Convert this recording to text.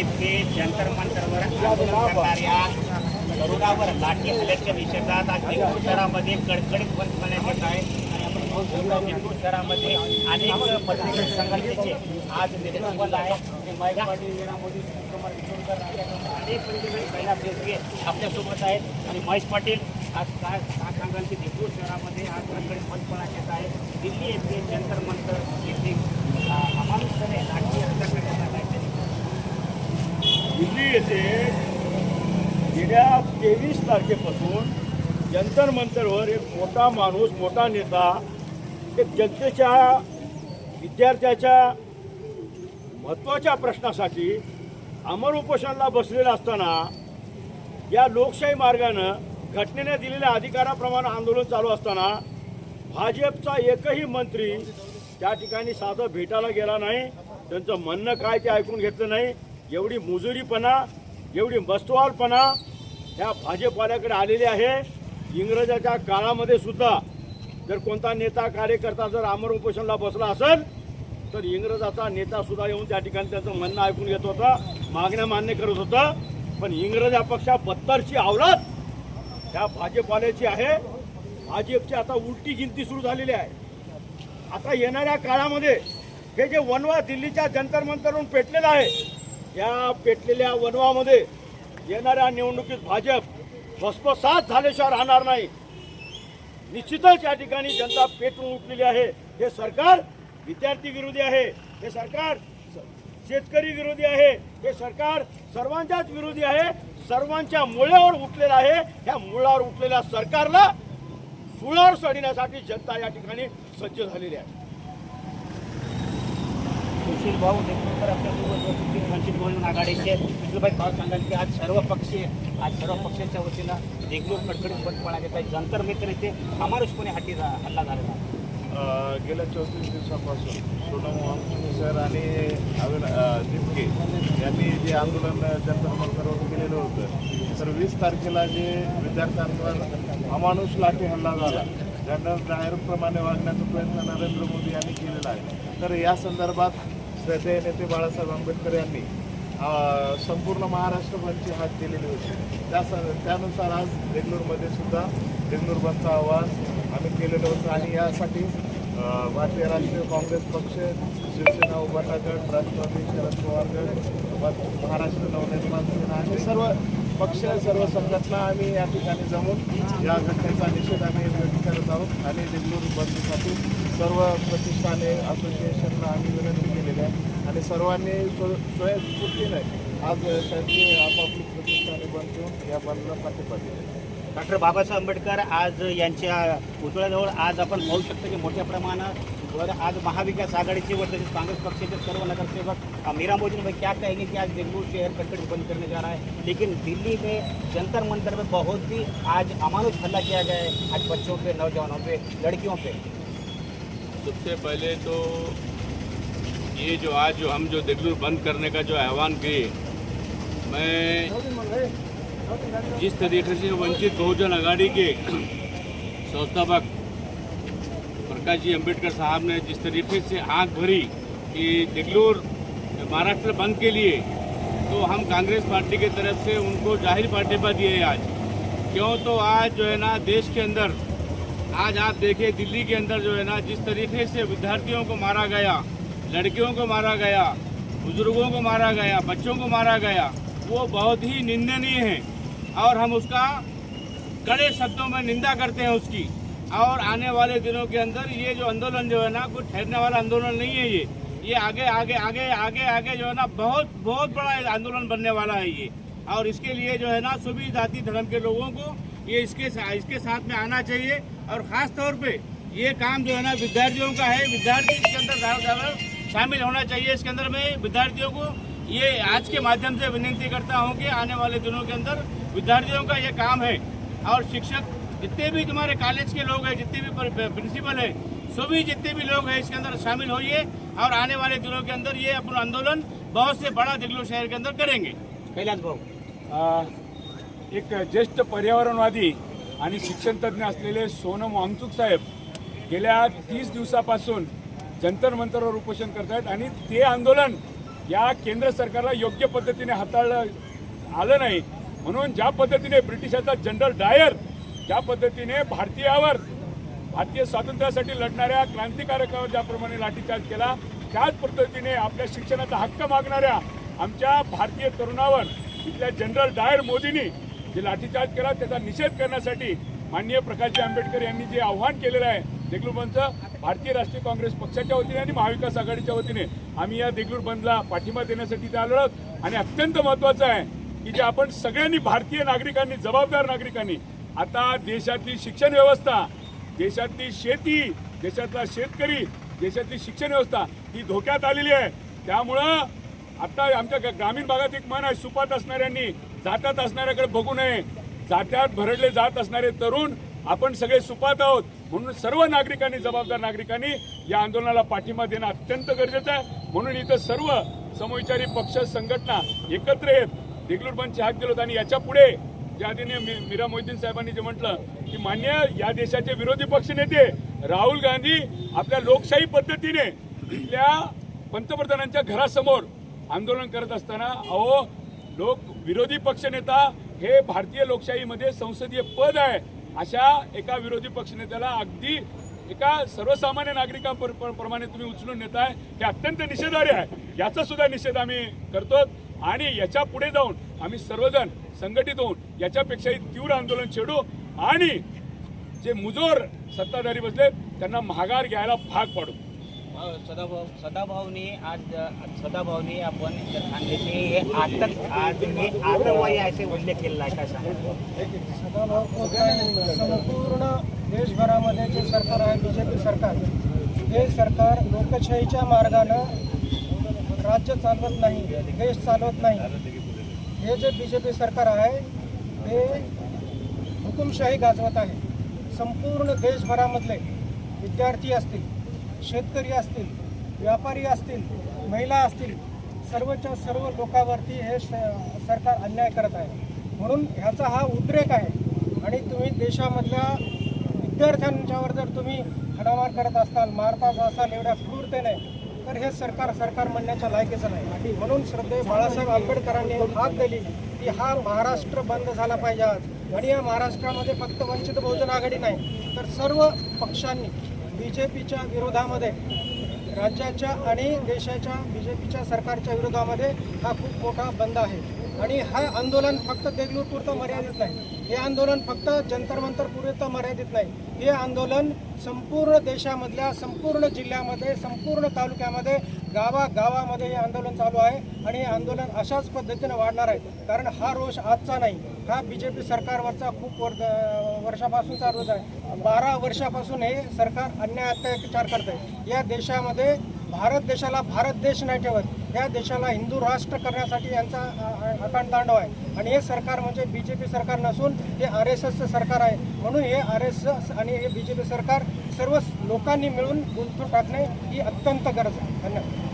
येथे जंतर मंतरवर आंदोलन करणाऱ्या तरुणावर लाठी हल्ल्याच्या निषेधात आज देगलूर शहरामध्ये कडकडीत बंद करण्यात येत आहे. आणि आपण पाहू शकतो देगलूर शहरामध्ये अनेक पत्रकार संघटनेचे आज निवेदन बंद आहे. महेश पाटील, मीरा मोदी, सुकुमार विचोलकर, अनेक पत्रकार कैलास देशमुख आपल्यासोबत आहेत. आणि महेश पाटील, आज काय सांगाल की देगलूर शहरामध्ये आज कडकडीत बंद करण्यात येत आहे. दिल्ली येथे जंतर मंतर येथे अमानुषपणे लाठी हल्ला करण्यात आला आहे. दिल्ली येथे गेल्या 23 तारखेपासून जंतर मंतरवर एक मोठा माणूस, मोठा नेता एक जनतेच्या, विद्यार्थ्याच्या महत्त्वाच्या प्रश्नासाठी अमर उपोषणाला बसलेला असताना या लोकशाही मार्गानं घटनेने दिलेल्या अधिकाराप्रमाणे आंदोलन चालू असताना भाजपचा एकही मंत्री त्या ठिकाणी साधं भेटायला गेला नाही. त्यांचं म्हणणं काय ते ऐकून घेतलं नाही. एवढी मुजुरीपणा, एवढी मस्तवालपणा ह्या भाजपवाल्याकडे आलेली आहे. इंग्रजाच्या काळामध्ये सुद्धा जर कोणता नेता, कार्यकर्ता जर अमर उपोषणाला बसला असेल तर इंग्रजाचा नेता सुद्धा येऊन त्या ठिकाणी त्याचं म्हणणं ऐकून घेत होता, मागण्या मान्य करत होता. पण इंग्रजापेक्षा बत्तरची अवलाद ह्या भाजपवाल्याची आहे. भाजपची आता उलटी गिनती सुरू झालेली आहे. आता येणाऱ्या काळामध्ये हे जे वनवा दिल्लीच्या जंतर मंतरवरून पेटलेलं आहे, या पेटलेल्या वनवामध्ये येणाऱ्या निवडणुकीत भाजप भस्मसात झाल्याशिवाय राहणार नाही. निश्चितच या ठिकाणी जनता पेटून उठलेली आहे. हे सरकार विद्यार्थी विरोधी आहे, हे सरकार शेतकरी विरोधी आहे, हे सरकार सर्वांच्याच विरोधी आहे. सर्वांच्या मुळावर उठलेलं आहे. ह्या मुळावर उठलेल्या सरकारला सुळावर चढण्यासाठी जनता या ठिकाणी सज्ज झालेली आहे. सुशील भाऊ देशमुखकर आपल्यासोबत, सुशील वंचित बहुजन आघाडीचे सुशीलभाई पवार सांगाल की आज सर्व पक्षांच्या वतीनं देगलूर कडकडीत बंद पाळण्यात येत आहे. जंतर मंतर येथे अमानुषपणे हल्ला झालेला आहे. गेल्या 34 दिवसापासून सोनम वांगचुक सर आणि दिपके यांनी जे आंदोलन जंतर मंतरवर केलेलं होतं, तर 20 तारखेला जे विद्यार्थ्यांवर अमानुष लाठी हल्ला झाला, ज्यांना जाहीरप्रमाणे वागण्याचा प्रयत्न नरेंद्र मोदी यांनी केलेला आहे. तर या संदर्भात श्रद्धेय नेते बाळासाहेब आंबेडकर यांनी संपूर्ण महाराष्ट्र बंदची हाक केलेली होती. त्यानुसार आज देगलूरमध्ये सुद्धा देगलूर बंदचं आवाहन आम्ही केलेलं होतं. आणि यासाठी भारतीय राष्ट्रीय काँग्रेस पक्ष, शिवसेना, उभाटा गट, राष्ट्रवादी, शरद पवार गट, महाराष्ट्र नवनिर्माण सेना आणि सर्व पक्ष, सर्व संघटना आम्ही या ठिकाणी जमून या घटनेचा निषेध आम्ही व्यक्त करत आहोत. आणि देगलूर बंदसाठी सर्व प्रतिष्ठाने, असोसिएशनला आम्ही विनंती केलेली आहे. आणि सर्वांनी स्वयंस्फूर्तीने आज त्यांची आपापली प्रतिष्ठाने बंद ठेवून या बंदला पाठिंबा दिला. डॉक्टर बाबासाहेब आंबेडकर आज यांच्या पुतळ्याजवळ आज आपण पाहू शकतो की मोठ्या प्रमाणावर आज महाविकास आघाडीचे व तसेच कांग्रेस पक्षाचे सर्व नगरसेवक मीरा मोदी ने क्या कहेंगे कि आज देगलूर शहर कडकड़ी बंद करने जा रहा है, लेकिन दिल्ली में जंतर मंतर में बहुत ही आज अमानुष हल्ला किया गया है आज बच्चों पे, नौजवानों पे, लड़कियों पे। सबसे पहले तो ये जो आज हम देगलूर बंद करने का जो आह्वान किए, मैं जिस तरीके से वंचित बहुजन आघाड़ी के संस्थापक प्रकाश जी अम्बेडकर साहब ने जिस तरीके से आंख भरी कि देगलूर महाराष्ट्र बंद के लिए, तो हम कांग्रेस पार्टी की तरफ से उनको जाहिर पाठिंबा दिए आज। क्यों, तो आज जो है ना देश के अंदर आज आप देखिए दिल्ली के अंदर जो है ना जिस तरीके से विद्यार्थियों को मारा गया, लड़कियों को मारा गया, बुजुर्गों को मारा गया, बच्चों को मारा गया, वो बहुत ही निंदनीय है और हम उसका कड़े शब्दों में निंदा करते हैं उसकी। और आने वाले दिनों के अंदर ये जो आंदोलन जो है ना कोई ठहरने वाला आंदोलन नहीं है, ये आगे आगे आगे आगे आगे जो है ना बहुत बड़ा आंदोलन बनने वाला है ये। और इसके लिए जो है ना सभी जाति धर्म के लोगों को ये इसके साथ में आना चाहिए। और ख़ास तौर पे ये काम जो है ना विद्यार्थियों का है, विद्यार्थी इसके अंदर ज़्यादा शामिल होना चाहिए इसके अंदर। में विद्यार्थियों को ये आज के माध्यम से विनती करता हूँ कि आने वाले दिनों के अंदर विद्यार्थियों का ये काम है। और शिक्षक जितने भी तुम्हारे कॉलेज के लोग हैं, जितने भी प्रिंसिपल हैं, सभी जितने भी लोग हैं इसके अंदर शामिल होइए और आने वाले दिनों के अंदर ये अपना आंदोलन बहुत से बड़ा देगलूर शहर के अंदर करेंगे। कैलास भाऊ, एक ज्येष्ठ पर्यावरणवादी आणि शिक्षण तज्ज्ञ असलेले सोनम वांगचुक साहेब गेल्या 30 दिवसापासून जंतर मंतरवर उपोषण करत आहेत आणि ते आंदोलन या केंद्र सरकारला योग्य पद्धतीने हाताळलं आलं नाही. म्हणून ज्या पद्धतीने ब्रिटिशाचा जनरल डायर ज्या पद्धतीने भारतीय स्वातंत्र्यासाठी लढणाऱ्या क्रांतिकारकावर ज्याप्रमाणे लाठीचार्ज केला, त्याच पद्धतीने आपल्या शिक्षणाचा हक्क मागणाऱ्या आमच्या भारतीय तरुणावर इथल्या जनरल डायर मोदींनी जे लाठीचार्ज केला त्याचा निषेध करण्यासाठी माननीय प्रकाशजी आंबेडकर यांनी जे आव्हान केलेलं आहे देगलूर बंदचं, भारतीय राष्ट्रीय काँग्रेस पक्षाच्या वतीने आणि महाविकास आघाडीच्या वतीने आम्ही या देगलूर बंदला पाठिंबा देण्यासाठी इथे आलो आहोत. आणि अत्यंत महत्त्वाचं आहे की जे आपण सगळ्यांनी भारतीय नागरिकांनी, जबाबदार नागरिकांनी आता देशातली शिक्षण व्यवस्था, देशातली शेती, देशातला शेतकरी, देशातली शिक्षण व्यवस्था ही धोक्यात आलेली आहे. त्यामुळं आता आमच्या ग्रामीण भागात एक म्हण आहे, सुपात असणाऱ्यांनी जातात असणाऱ्याकडे बघू नये. जात्यात भरडले जात असणारे तरुण आपण सगळे सुपात आहोत. म्हणून सर्व नागरिकांनी, जबाबदार नागरिकांनी या आंदोलनाला पाठिंबा देणं अत्यंत गरजेचं आहे. म्हणून इथं सर्व समविचारी पक्ष, संघटना एकत्र येत देगलूर बंदची हाक दिली होती. आणि याच्या पुढे ज्या आधीने मीरा मोहिद्दीन साहेबांनी जे म्हटलं की मान्य या देशाचे विरोधी पक्षनेते राहुल गांधी आपल्या लोकशाही पद्धतीने इथल्या पंतप्रधानांच्या घरासमोर आंदोलन करत असताना, अहो विरोधी पक्षनेता हे भारतीय लोकशाहीमध्ये संसदीय पद आहे, अशा एका विरोधी पक्षनेत्याला अगदी एका सर्वसामान्य नागरिकांप्रमाणे तुम्ही उचलून नेताय, हे अत्यंत निषेधार्ह आहे. याचा सुद्धा निषेध आम्ही करतो. आणि याच्या पुढे जाऊन आम्ही सर्वजण संघटित होऊन याच्यापेक्षाही तीव्र आंदोलन छेडू आणि जे मुजोर सत्ताधारी बसले त्यांना माघार घ्यायला भाग पाडू. सदाभाऊनी आपण सांगितले की हे आतंकवादी असे उल्लेख केलेला आहे. काय सांगा? संपूर्ण देशभरामध्ये जे सरकार आहे, बीजेपी सरकार, हे सरकार लोकशाहीच्या मार्गानं राज्य चालवत नाही, देश चालवत नाही. हे जे बीजेपी सरकार आहे हे हुकुमशाही गाजवत आहे. संपूर्ण देशभरामधले विद्यार्थी असतील, शेतकरी असतील, व्यापारी असतील, महिला असतील, सर्वच्या सर्व लोकांवरती हे सरकार अन्याय करत आहे. म्हणून ह्याचा हा उद्रेक आहे. आणि तुम्ही देशामधल्या विद्यार्थ्यांच्यावर जर तुम्ही हाणामार करत असाल, मारताच असाल एवढ्या क्रूरतेने, तर हे सरकार म्हणण्याच्या लायकीचं नाही. म्हणून श्रद्धेय बाळासाहेब आंबेडकरांनी हाक दिली की हा महाराष्ट्र बंद झाला पाहिजे आज. आणि या महाराष्ट्रामध्ये फक्त वंचित बहुजन आघाडी नाही तर सर्व पक्षांनी बीजेपीच्या विरोधामध्ये, राज्याच्या आणि देशाच्या बीजेपीच्या सरकारच्या विरोधामध्ये हा खूप मोठा बंद आहे. आणि हा आंदोलन फक्त देगलूरपुरतं मर्यादित नाही, हे आंदोलन फक्त जंतर मंतर पुरतं मर्यादित नाही. हे आंदोलन संपूर्ण देशामधल्या, संपूर्ण जिल्ह्यामध्ये, संपूर्ण तालुक्यामध्ये, गावागावामध्ये हे आंदोलन चालू आहे. आणि हे आंदोलन अशाच पद्धतीने वाढणार आहे. कारण हा रोष आजचा नाही, हा बीजेपी सरकारवरचा खूप वर्षापासूनचा रोष आहे. 12 वर्षापासून हे सरकार अन्याय अत्याचार करत आहे. या देशामध्ये भारत देशाला भारत देश नाही ठेवत, या देशाला हिंदू राष्ट्र करण्यासाठी यांचा अकांड तांडव आहे. आणि हे सरकार म्हणजे बीजेपी सरकार नसून हे RSSचं सरकार आहे. म्हणून हे RSS आणि हे बीजेपी सरकार सर्व लोकांनी मिळून गुंतून टाकणे ही अत्यंत गरज आहे. धन्यवाद.